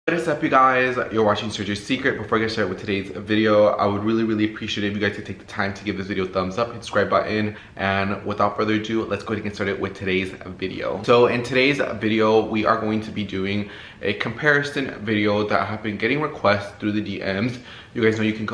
What is up, you guys? You're watching Sergio's Secret. Before I get started with today's video, I would really appreciate it if you guys could take the time to give this video a thumbs up, hit the subscribe button, and without further ado, let's go ahead and get started with today's video. So in today's video, we are going to be doing a comparison video that I have been getting requests through the DMs. You guys know you can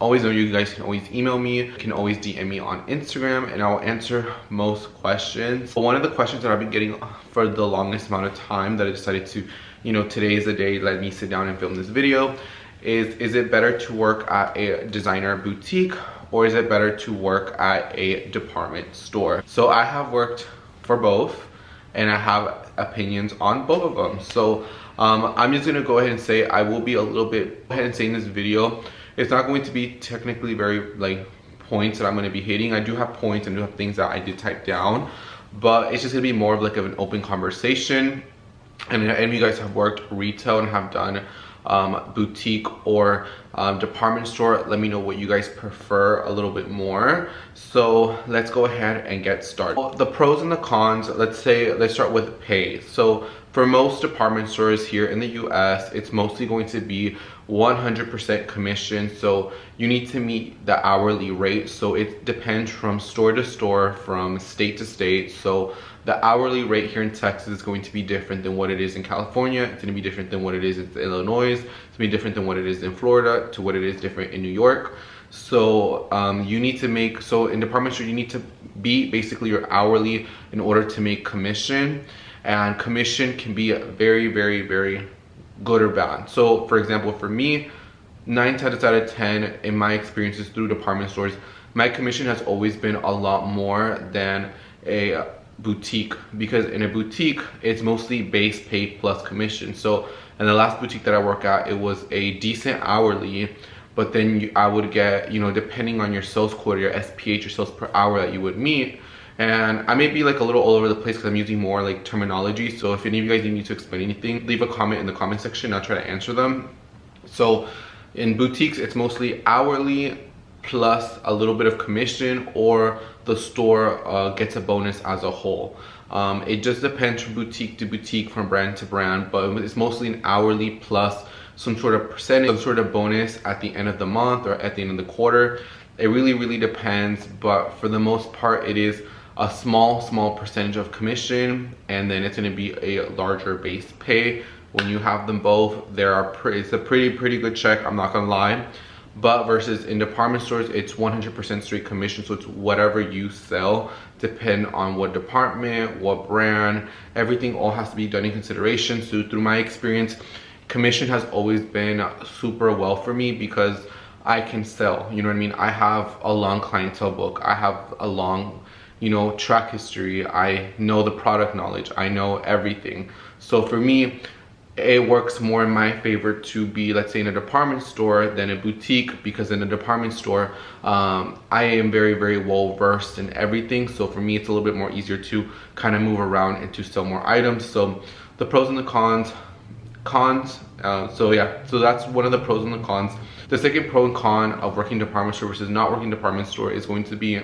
always can always email me, you can always DM me on Instagram, and I'll answer most questions. But one of the questions that I've been getting for the longest amount of time that I decided to, today is the day let me sit down and film this video, is it better to work at a designer boutique or is it better to work at a department store? So I have worked for both and I have opinions on both of them. So I'm just gonna go ahead and say I will be a little bit in this video. It's not going to be technically very points that I'm going to be hitting. I do have points and do have things that I did type down, but it's just going to be more of an open conversation. And if you guys have worked retail and have done boutique or department store, let me know what you guys prefer a little bit more. So let's go ahead and get started. The pros and the cons, let's start with pay. So for most department stores here in the US, it's mostly going to be 100% commission. So you need to meet the hourly rate. So it depends from store to store, from state to state. So the hourly rate here in Texas is going to be different than what it is in California. It's going to be different than what it is in Illinois. It's going to be different than what it is in Florida to what it is different in New York. So you need to make, so in department store, you need to beat basically your hourly in order to make commission. And commission can be very good or bad. So for example, for me, 9 times out of 10 in my experiences through department stores, my commission has always been a lot more than a boutique, because in a boutique it's mostly base pay plus commission. So in the last boutique that I work at, it was a decent hourly, but then I would get, depending on your sales quota, your SPH, your sales per hour that you would meet. And I may be a little all over the place because I'm using more terminology. So if any of you guys need me to explain anything, leave a comment in the comment section. I'll try to answer them. So in boutiques, it's mostly hourly plus a little bit of commission, or the store gets a bonus as a whole. It just depends from boutique to boutique, from brand to brand, but it's mostly an hourly plus some sort of percentage, some sort of bonus at the end of the month or at the end of the quarter. It really depends, but for the most part, it is a small percentage of commission, and then it's going to be a larger base pay. When you have them both, it's a pretty good check, I'm not gonna lie. But versus in department stores, it's 100% straight commission. So it's whatever you sell, depend on what department, what brand, everything all has to be done in consideration. So through my experience, commission has always been super well for me because I can sell, you know what I mean? I have a long clientele book. I have a long, track history. I know the product knowledge. I know everything. So for me, it works more in my favor to be, let's say, in a department store than a boutique, because in a department store, I am very well versed in everything. So for me, it's a little bit more easier to kind of move around and to sell more items. So the pros and the cons. So that's one of the pros and the cons. The second pro and con of working department store versus not working department store is going to be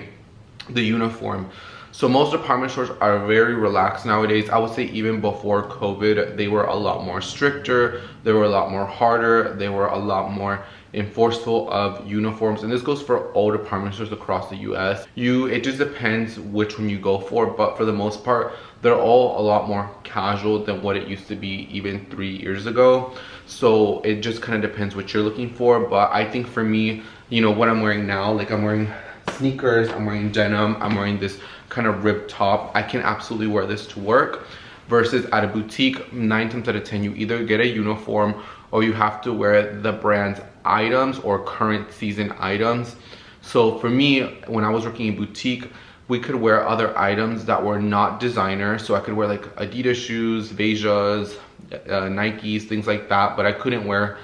the uniform. So most department stores are very relaxed nowadays. I would say even before COVID, they were a lot more stricter. They were a lot more harder. They were a lot more enforceful of uniforms. And this goes for all department stores across the US. It just depends which one you go for, but for the most part, they're all a lot more casual than what it used to be even 3 years ago. So it just kind of depends what you're looking for. But I think for me, what I'm wearing now, I'm wearing sneakers, I'm wearing denim, I'm wearing this kind of ribbed top. I can absolutely wear this to work. Versus at a boutique, 9 times out of 10, you either get a uniform or you have to wear the brand's items or current season items. So for me, when I was working in boutique, we could wear other items that were not designer. So I could wear Adidas shoes, Vejas, Nikes, things like that, but I couldn't wear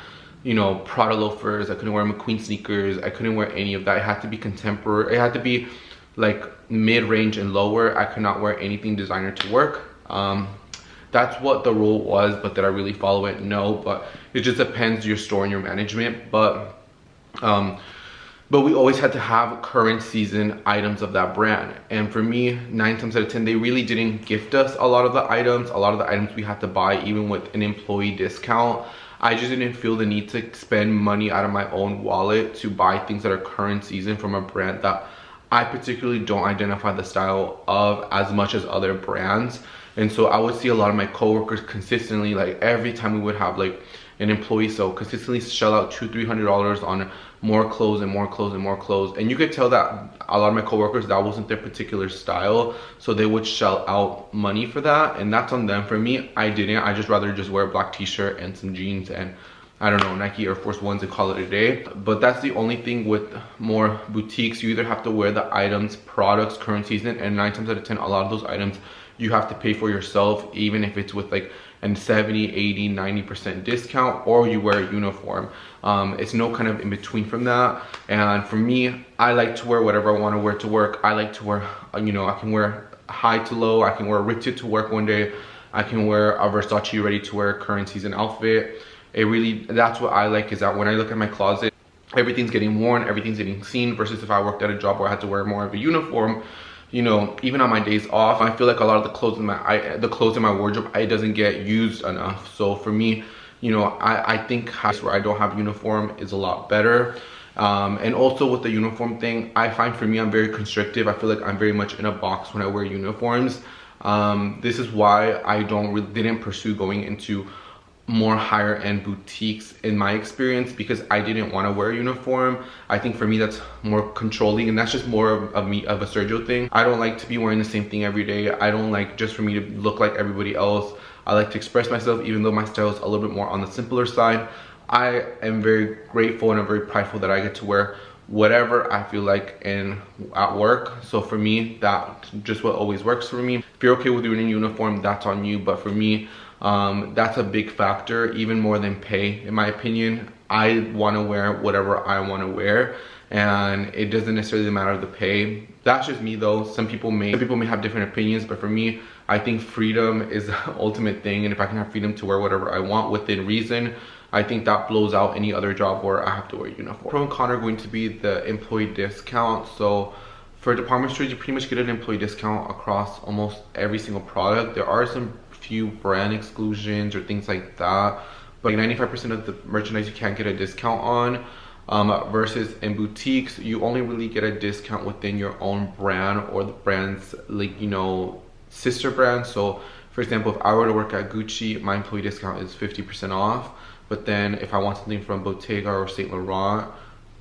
Prada loafers. I couldn't wear McQueen sneakers. I couldn't wear any of that. It had to be contemporary. It had to be mid-range and lower. I could not wear anything designer to work. That's what the rule was, but did I really follow it? No, but it just depends your store and your management. But but we always had to have current season items of that brand. And for me, 9 times out of 10, they really didn't gift us a lot of the items. A lot of the items we had to buy, even with an employee discount. I just didn't feel the need to spend money out of my own wallet to buy things that are current season from a brand that I particularly don't identify the style of as much as other brands. And so I would see a lot of my coworkers consistently, like every time we would have like an employee sale, consistently shell out $200-300 on more clothes and more clothes and more clothes. And you could tell that a lot of my coworkers, that wasn't their particular style, so they would shell out money for that, and that's on them. For me, I didn't. I just rather just wear a black t-shirt and some jeans and I don't know, Nike Air Force Ones and call it a day. But that's the only thing with more boutiques. You either have to wear the items, products, current season, and 9 times out of 10, a lot of those items you have to pay for yourself, even if it's with like a 70, 80, 90% discount, or you wear a uniform. It's no kind of in between from that. And for me, I like to wear whatever I want to wear to work. I like to wear, you know, I can wear high to low. I can wear Ripped to work one day. I can wear a Versace ready to wear current season outfit. It really, that's what I like, is that when I look at my closet, everything's getting worn, everything's getting seen, versus if I worked at a job where I had to wear more of a uniform. You know, even on my days off, I feel like a lot of the clothes in my wardrobe, it doesn't get used enough. So for me, you know, I think where I don't have uniform is a lot better. And also with the uniform thing, I find for me, I'm very constrictive. I feel like I'm very much in a box when I wear uniforms. This is why I didn't pursue going into more higher end boutiques in my experience, because I didn't want to wear a uniform. I think for me that's more controlling, and that's just more of a Sergio thing. I don't like to be wearing the same thing every day. I don't like just for me to look like everybody else. I like to express myself, even though my style is a little bit more on the simpler side. I am very grateful and I'm very prideful that I get to wear whatever I feel like at work. So for me, that just what always works for me. If you're okay with wearing a uniform, that's on you, but for me, that's a big factor, even more than pay, in my opinion. I want to wear whatever I want to wear, and it doesn't necessarily matter the pay. That's just me though. Some people may have different opinions, but for me, I think freedom is the ultimate thing, and if I can have freedom to wear whatever I want within reason, I think that blows out any other job where I have to wear a uniform. Pro and con are going to be the employee discount. So for department stores, you pretty much get an employee discount across almost every single product. There are some few brand exclusions or things like that, but 95% of the merchandise you can't get a discount on, versus in boutiques, you only really get a discount within your own brand or the brand's, like, you know, sister brand. So for example, if I were to work at Gucci, my employee discount is 50% off, but then if I want something from Bottega or Saint Laurent,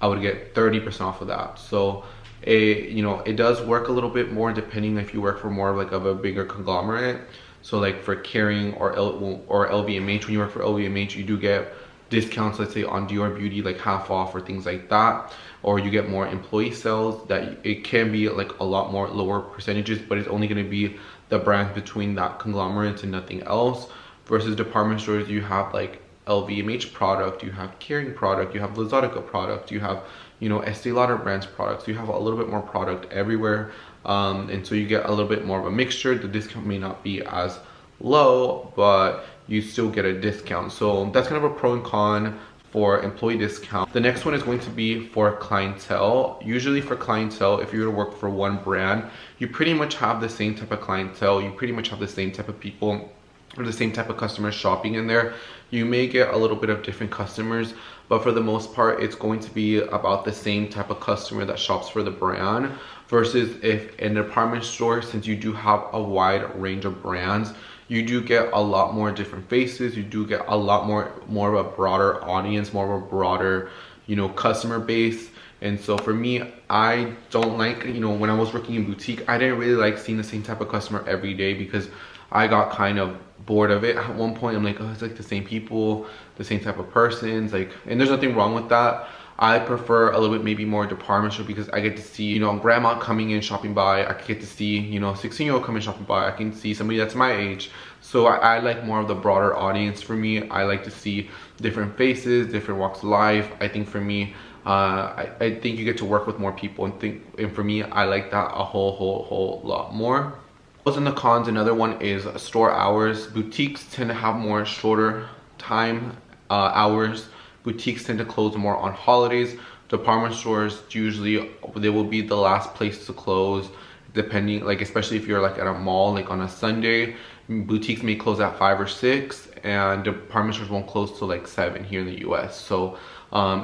I would get 30% off of that. So you know, it does work a little bit more depending if you work for more of a bigger conglomerate. So like for Kering or LVMH, when you work for LVMH, you do get discounts, let's say on Dior Beauty, like half off or things like that. Or you get more employee sales that it can be like a lot more lower percentages, but it's only going to be the brand between that conglomerate and nothing else. Versus department stores, you have like LVMH product, you have Kering product, you have Luxottica product, you have, you know, Estee Lauder brands products. You have a little bit more product everywhere. And so you get a little bit more of a mixture. The discount may not be as low, but you still get a discount. So that's kind of a pro and con for employee discount. The next one is going to be for clientele. Usually for clientele, if you were to work for one brand, you pretty much have the same type of clientele. You pretty much have the same type of people or the same type of customers shopping in there. You may get a little bit of different customers, but for the most part, it's going to be about the same type of customer that shops for the brand. Versus if in a department store, since you do have a wide range of brands, you do get a lot more different faces. You do get a lot more of a broader audience, more of a broader, you know, customer base. And so for me, I don't like, you know, when I was working in boutique, I didn't really like seeing the same type of customer every day, because I got kind of bored of it. At one point, I'm like, oh, it's like the same people, the same type of persons, like, and there's nothing wrong with that. I prefer a little bit maybe more department store, because I get to see, you know, grandma coming in shopping by. I get to see, you know, 16-year-old coming shopping by. I can see somebody that's my age. So I like more of the broader audience. For me, I like to see different faces, different walks of life. I think for me, I think you get to work with more people, and for me, I like that a whole lot more. Pros and the cons, another one is store hours. Boutiques tend to have more shorter time hours. Boutiques tend to close more on holidays. Department stores usually, they will be the last place to close, depending, like especially if you're like at a mall, like on a Sunday. Boutiques may close at 5 or 6, and department stores won't close till like 7 here in the US. So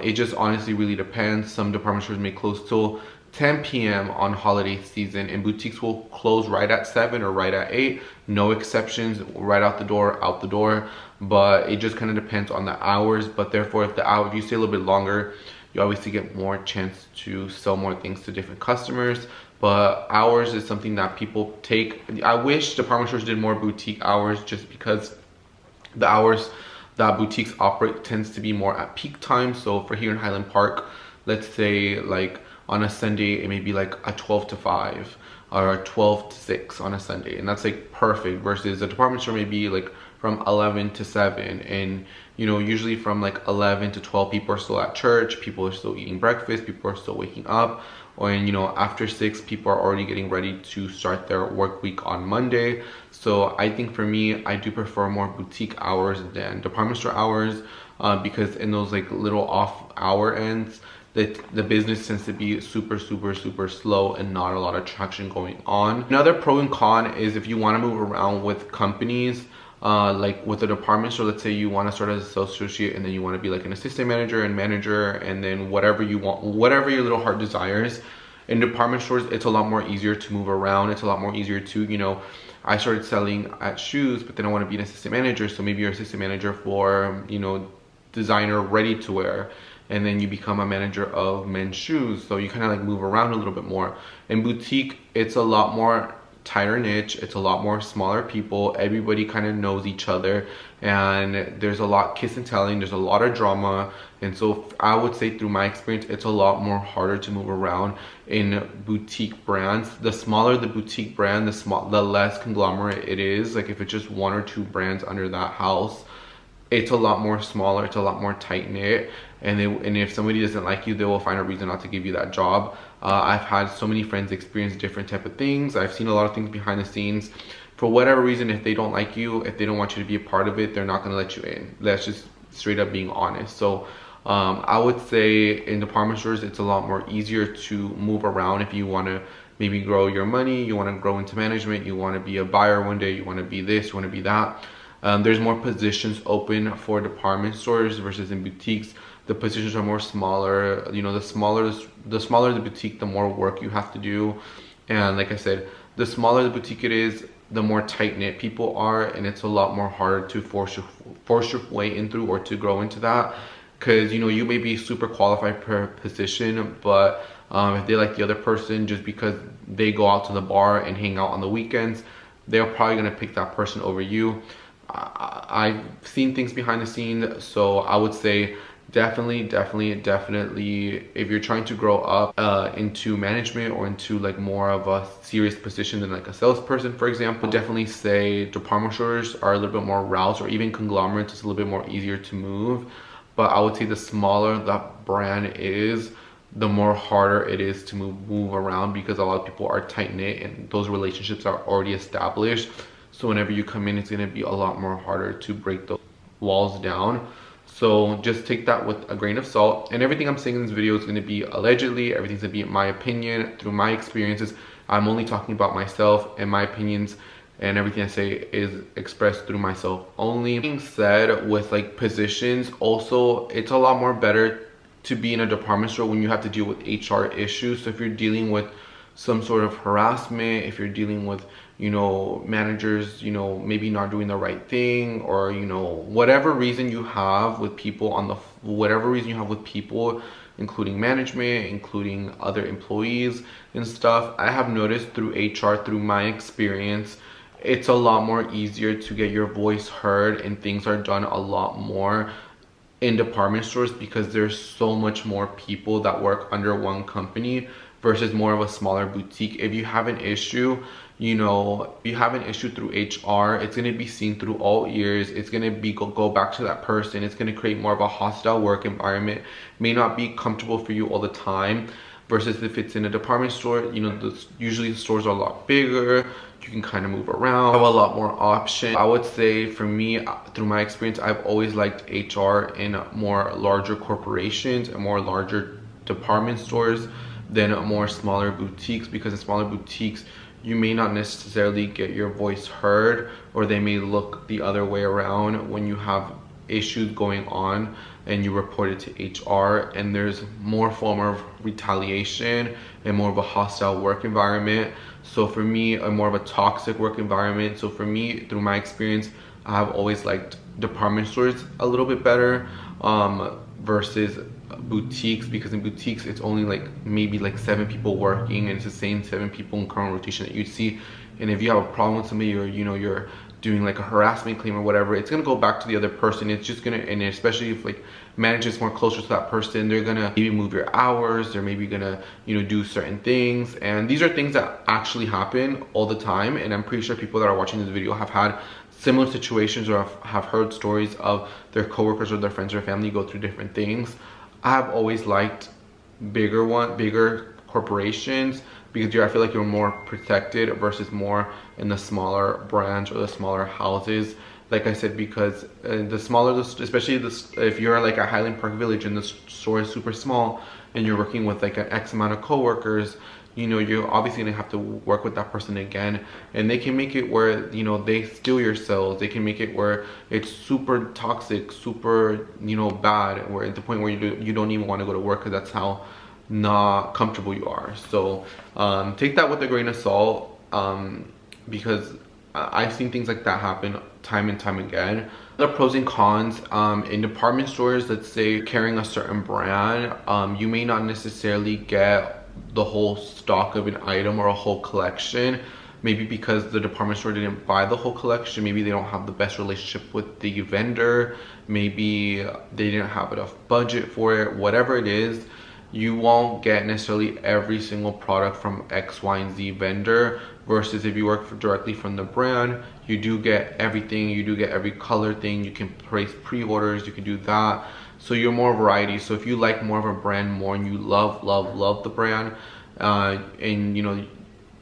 it just honestly really depends. Some department stores may close till 10 p.m. on holiday season, and boutiques will close right at 7 or right at 8. No exceptions, right out the door, out the door. But it just kind of depends on the hours. But therefore, if you stay a little bit longer, you obviously get more chance to sell more things to different customers. But hours is something that people take. I wish department stores did more boutique hours, just because the hours that boutiques operate tends to be more at peak time. So for here in Highland Park, let's say like on a Sunday, it may be like a 12 to 5 or a 12 to 6 on a Sunday. And that's like perfect, versus a department store may be like from 11 to 7. And you know, usually from like 11 to 12, people are still at church, people are still eating breakfast, people are still waking up. And you know, after 6, people are already getting ready to start their work week on Monday. So I think for me, I do prefer more boutique hours than department store hours, because in those like little off hour ends, the business tends to be super slow and not a lot of traction going on. Another pro and con is if you want to move around with companies, like with a department store, let's say you want to start as a sales associate, and then you want to be like an assistant manager and manager, and then whatever you want, whatever your little heart desires. In department stores, it's a lot more easier to move around. It's a lot more easier to, you know, I started selling at shoes, but then I want to be an assistant manager. So maybe you're assistant manager for, you know, designer ready to wear, and then you become a manager of men's shoes. So you kind of like move around a little bit more. In boutique, it's a lot more tighter niche. It's a lot more smaller people. Everybody kind of knows each other, and there's a lot kiss and telling. There's a lot of drama. And so I would say through my experience, it's a lot more harder to move around in boutique brands. The smaller the boutique brand, the less conglomerate it is. Like if it's just 1 or 2 brands under that house, it's a lot more smaller, it's a lot more tight knit, and if somebody doesn't like you, they will find a reason not to give you that job. I've had so many friends experience different type of things. I've seen a lot of things behind the scenes. For whatever reason, if they don't like you, if they don't want you to be a part of it, they're not going to let you in. That's just straight up being honest. So I would say in department stores, it's a lot more easier to move around if you want to maybe grow your money, you want to grow into management, you want to be a buyer one day, you want to be this, you want to be that. There's more positions open for department stores versus in boutiques. The positions are more smaller. You know, the smaller the boutique, the more work you have to do. And like I said, the smaller the boutique it is, the more tight-knit people are, and it's a lot more hard to force your way in through or to grow into that. Because, you know, you may be super qualified per position, but if they like the other person just because they go out to the bar and hang out on the weekends, they're probably going to pick that person over you. I've seen things behind the scenes, so I would say definitely if you're trying to grow up into management or into like more of a serious position than like a salesperson, for example, definitely say department stores are a little bit more routes, or even conglomerates is a little bit more easier to move. But I would say the smaller that brand is, the more harder it is to move around, because a lot of people are tight-knit and those relationships are already established. So whenever you come in, it's going to be a lot more harder to break those walls down. So just take that with a grain of salt. And everything I'm saying in this video is going to be allegedly. Everything's going to be my opinion through my experiences. I'm only talking about myself and my opinions, and everything I say is expressed through myself only. Being said, with like positions, also it's a lot more better to be in a department store when you have to deal with HR issues. So if you're dealing with some sort of harassment, if you're dealing with, you know, managers, you know, maybe not doing the right thing, or, you know, whatever reason you have with people including management, including other employees and stuff, I have noticed through HR, through my experience, it's a lot more easier to get your voice heard, and things are done a lot more in department stores because there's so much more people that work under one company versus more of a smaller boutique. If you have an issue, you know, if you have an issue through HR, it's going to be seen through all ears. It's going to be go back to that person. It's going to create more of a hostile work environment. May not be comfortable for you all the time, versus if it's in a department store, you know, usually the stores are a lot bigger. You can kind of move around, have a lot more options. I would say for me, through my experience, I've always liked HR in more larger corporations and more larger department stores than more smaller boutiques, because in smaller boutiques you may not necessarily get your voice heard, or they may look the other way around when you have issues going on and you report it to HR, and there's more form of retaliation and more of a hostile work environment. So for me, a more of a toxic work environment. So for me, through my experience, I have always liked department stores a little bit better versus boutiques, because in boutiques it's only like maybe like 7 people working, and it's the same 7 people in current rotation that you see. And if you have a problem with somebody, or you're doing like a harassment claim or whatever, it's gonna go back to the other person. It's just gonna, and especially if like manager's more closer to that person, they're gonna maybe move your hours, they're maybe gonna do certain things. And these are things that actually happen all the time, and I'm pretty sure people that are watching this video have had similar situations, or have heard stories of their coworkers or their friends or family go through different things. I've always liked bigger corporations, because I feel like you're more protected versus more in the smaller brands or the smaller houses. Like I said, because the smaller, especially if you're like at Highland Park Village and the store is super small and you're working with like an X amount of coworkers, you're obviously gonna have to work with that person again, and they can make it where they steal your sales. They can make it where it's super toxic, super bad, where at the point where you don't even want to go to work, because that's how not comfortable you are. So take that with a grain of salt, because I've seen things like that happen time and time again. The pros and cons in department stores, let's say carrying a certain brand, you may not necessarily get the whole stock of an item or a whole collection, maybe because the department store didn't buy the whole collection. Maybe they don't have the best relationship with the vendor, maybe they didn't have enough budget for it. Whatever it is, you won't get necessarily every single product from X, Y, and Z vendor, versus if you work directly from the brand, you do get everything. You do get every color thing. You can place pre-orders, you can do that. So you're more variety. So if you like more of a brand more, and you love the brand, and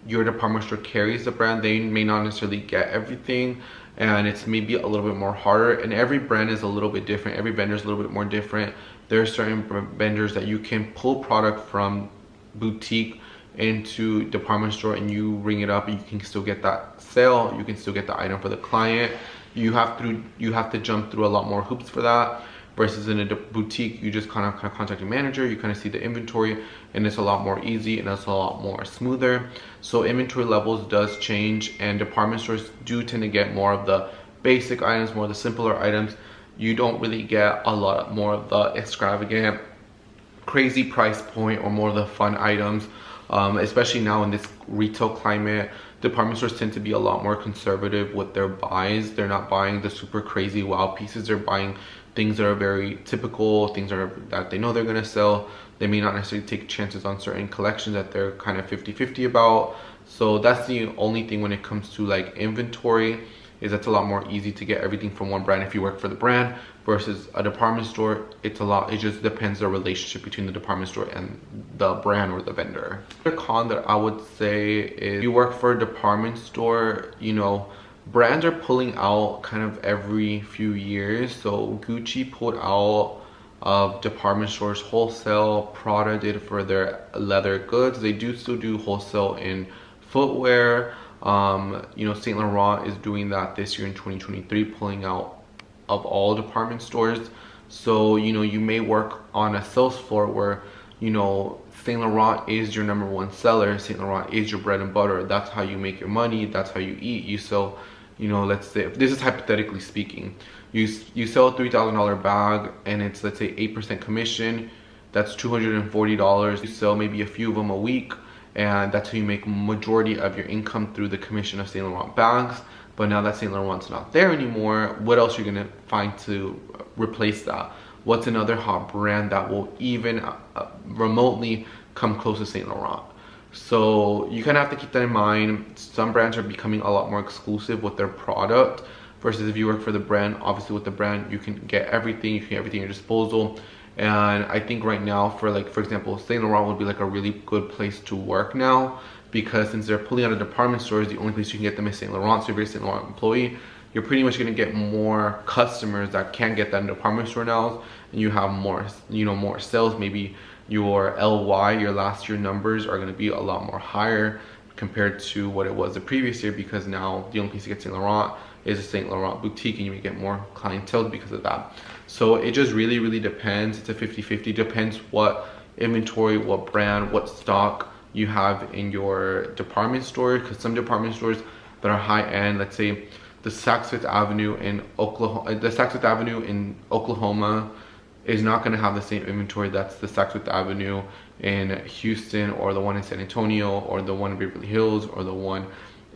your department store carries the brand, they may not necessarily get everything, and it's maybe a little bit more harder. And every brand is a little bit different. Every vendor is a little bit more different. There are certain vendors that you can pull product from boutique into department store, and you ring it up and you can still get that sale. You can still get the item for the client. You have to jump through a lot more hoops for that, versus in a boutique, you just kind of contact your manager, you kind of see the inventory, and it's a lot more easy and it's a lot more smoother. So inventory levels does change, and department stores do tend to get more of the basic items, more of the simpler items. You don't really get a lot more of the extravagant, crazy price point, or more of the fun items. Especially now in this retail climate, department stores tend to be a lot more conservative with their buys. They're not buying the super crazy wow pieces. They're buying things that are very typical, things that they know they're gonna sell. They may not necessarily take chances on certain collections that they're kind of 50-50 about. So that's the only thing when it comes to like inventory, is that's a lot more easy to get everything from one brand if you work for the brand, versus a department store. It just depends the relationship between the department store and the brand or the vendor. The con that I would say is, you work for a department store, brands are pulling out kind of every few years. So Gucci pulled out of department stores wholesale. Prada did for their leather goods. They do still do wholesale in footwear. Saint Laurent is doing that this year in 2023, pulling out of all department stores. So you may work on a sales floor where Saint Laurent is your #1 seller. Saint Laurent is your bread and butter. That's how you make your money. That's how you eat. You sell, let's say, this is hypothetically speaking, you sell a $3,000 bag, and it's, let's say, 8% commission. That's $240. You sell maybe a few of them a week, and that's how you make majority of your income, through the commission of Saint Laurent bags. But now that Saint Laurent's not there anymore, what else are you gonna find to replace that? What's another hot brand that will even remotely come close to Saint Laurent? So you kind of have to keep that in mind. Some brands are becoming a lot more exclusive with their product, versus if you work for the brand, obviously with the brand, you can get everything, you can get everything at your disposal. And I think right now, for example, Saint Laurent would be like a really good place to work now, because since they're pulling out of department stores, the only place you can get them is Saint Laurent. So if you're a Saint Laurent employee, you're pretty much going to get more customers that can't get that in department store now, and you have more, more sales. Maybe your LY, your last year numbers, are going to be a lot more higher compared to what it was the previous year, because now the only place you get Saint Laurent is a Saint Laurent boutique, and you get more clientele because of that. So it just really depends. It's a 50-50. Depends what inventory, what brand, what stock you have in your department store, because some department stores that are high end, let's say the Saks Fifth Avenue in Oklahoma is not going to have the same inventory that's the Saks Fifth Avenue in Houston, or the one in San Antonio, or the one in Beverly Hills, or the one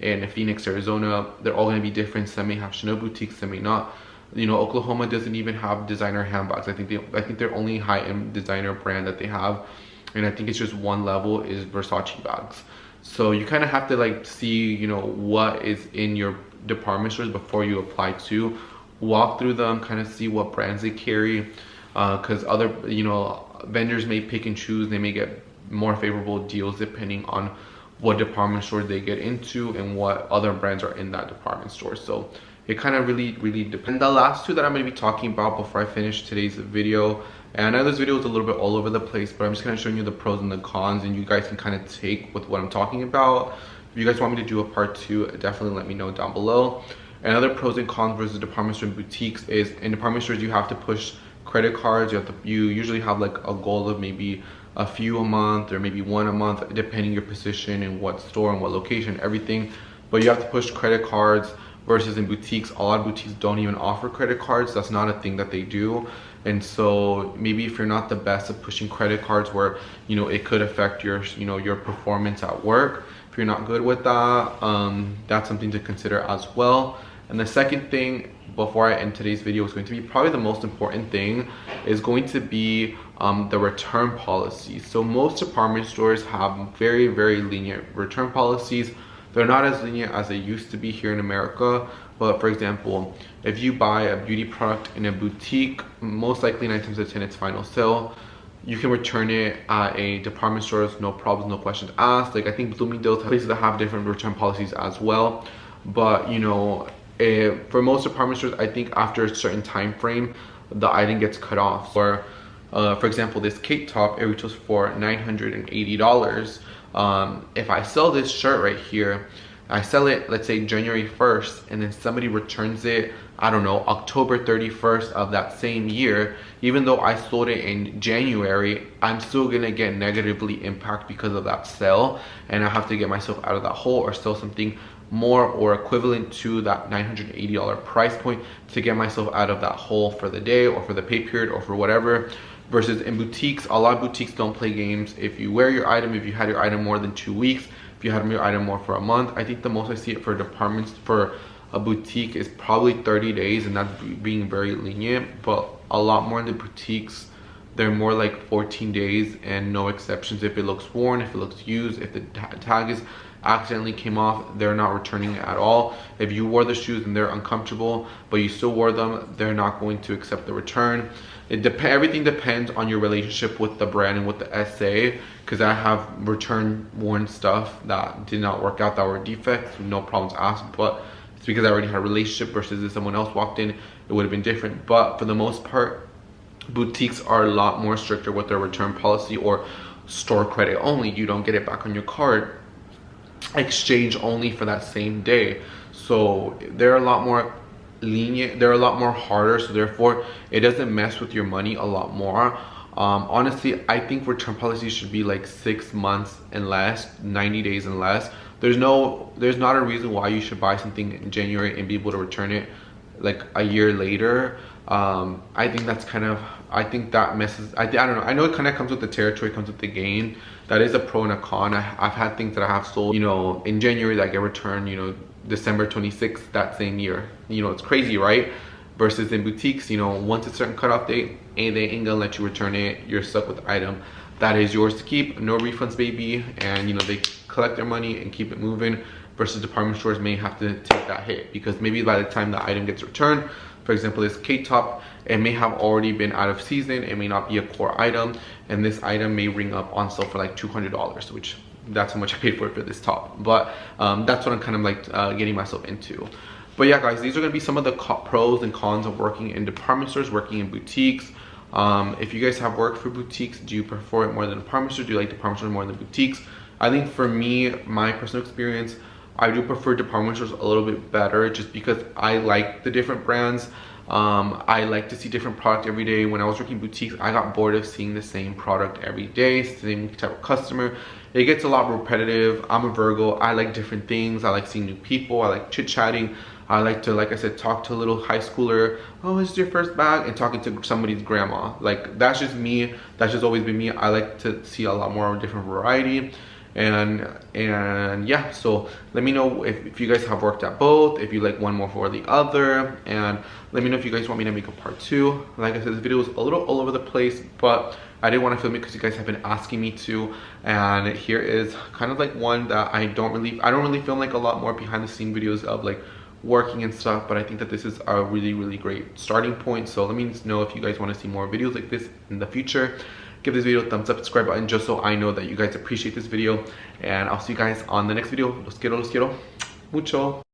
in Phoenix, Arizona. They're all going to be different. Some may have Chanel boutiques, some may not. You know, Oklahoma doesn't even have designer handbags. I think their only high-end designer brand that they have, and I think it's just one level, is Versace bags. So you kind of have to like see, you know, what is in your department stores before you apply to. Walk through them, kind of see what brands they carry, because other, you know, vendors may pick and choose. They may get more favorable deals depending on what department store they get into and what other brands are in that department store. So it kind of really depends. The last two that I'm going to be talking about before I finish today's video, and I know this video is a little bit all over the place, but I'm just kind of showing you the pros and the cons, and you guys can kind of take with what I'm talking about. If you guys want me to do a part 2, definitely let me know down below. Another pros and cons versus department store and boutiques is, in department stores you have to push credit cards. You usually have like a goal of maybe a few a month, or maybe one a month, depending your position and what store and what location, everything. But you have to push credit cards, versus in boutiques, a lot of boutiques don't even offer credit cards. That's not a thing that they do. And so maybe if you're not the best at pushing credit cards, where, you know, it could affect your, you know, your performance at work, if you're not good with that, that's something to consider as well. And the second thing, before I end today's video, is going to be probably the most important thing, is going to be the return policy. So most department stores have very lenient return policies. They're not as lenient as they used to be here in America. But for example, if you buy a beauty product in a boutique, most likely 9 times out of 10 it's final sale. You can return it at a department store, no problems, no questions asked. Like, I think Bloomingdale's places that have different return policies as well. But you know, for most department stores, I think after a certain time frame, the item gets cut off. Or for example, this cape top, it retails for $980. If I sell this shirt right here, I sell it, let's say January 1st, and then somebody returns it, I don't know, October 31st of that same year, even though I sold it in January, I'm still gonna get negatively impacted because of that sale, and I have to get myself out of that hole, or sell something more or equivalent to that $980 price point to get myself out of that hole for the day, or for the pay period, or for whatever. Versus in boutiques, a lot of boutiques don't play games. If you wear your item, if you had your item more than 2 weeks, if you had your item more for a month, I think the most I see it for departments, for a boutique, is probably 30 days, and that's being very lenient. But a lot more in the boutiques, they're more like 14 days and no exceptions. If it looks worn, if it looks used, if the tag is accidentally came off, they're not returning it at all. If you wore the shoes and they're uncomfortable but you still wore them, they're not going to accept the return. Everything depends on your relationship with the brand and with the SA, because I have return worn stuff that did not work out, that were defects, no problems asked, but it's because I already had a relationship. Versus if someone else walked in, it would have been different. But for the most part, boutiques are a lot more stricter with their return policy, or store credit only. You don't get it back on your card, exchange only for that same day. So they're a lot more lenient, they're a lot more harder, so therefore it doesn't mess with your money a lot more. Honestly, I think return policies should be like 6 months and less, 90 days and less. There's not a reason why you should buy something in January and be able to return it like a year later. I think that's kind of, I think that messes, I don't know, I know it kind of comes with the territory, comes with the gain. That is a pro and a con. I've had things that I have sold, you know, in January that get returned, you know, December 26th that same year. You know, it's crazy, right? Versus in boutiques, you know, once a certain cutoff date, and they ain't gonna let you return it. You're stuck with the item. That is yours to keep, no refunds, baby. And you know, they collect their money and keep it moving. Versus department stores may have to take that hit, because maybe by the time the item gets returned, for example, this cape top, it may have already been out of season. It may not be a core item, and this item may ring up on sale for like $200, which that's how much I paid for it for this top. But that's what I'm kind of like getting myself into. But yeah, guys, these are gonna be some of the pros and cons of working in department stores, working in boutiques. If you guys have worked for boutiques, do you prefer it more than department stores? Do you like department stores more than boutiques? I think for me, my personal experience, I do prefer department stores a little bit better just because I like the different brands. I like to see different product every day. When I was working boutiques, I got bored of seeing the same product every day, same type of customer. It gets a lot repetitive. I'm a Virgo. I like different things. I like seeing new people. I like chit-chatting. I like to, like I said, talk to a little high schooler. Oh, is this your first bag? And talking to somebody's grandma. Like, that's just me. That's just always been me. I like to see a lot more different variety. And yeah, so let me know if you guys have worked at both, if you like one more for the other, and let me know if you guys want me to make a part 2. Like I said, this video is a little all over the place, but I didn't want to film it because you guys have been asking me to. And here is kind of like one that I don't really film like a lot more behind the scene videos of like working and stuff, but I think that this is a really great starting point. So let me know if you guys want to see more videos like this in the future. Give this video a thumbs up, subscribe button, just so I know that you guys appreciate this video. And I'll see you guys on the next video. Los quiero mucho.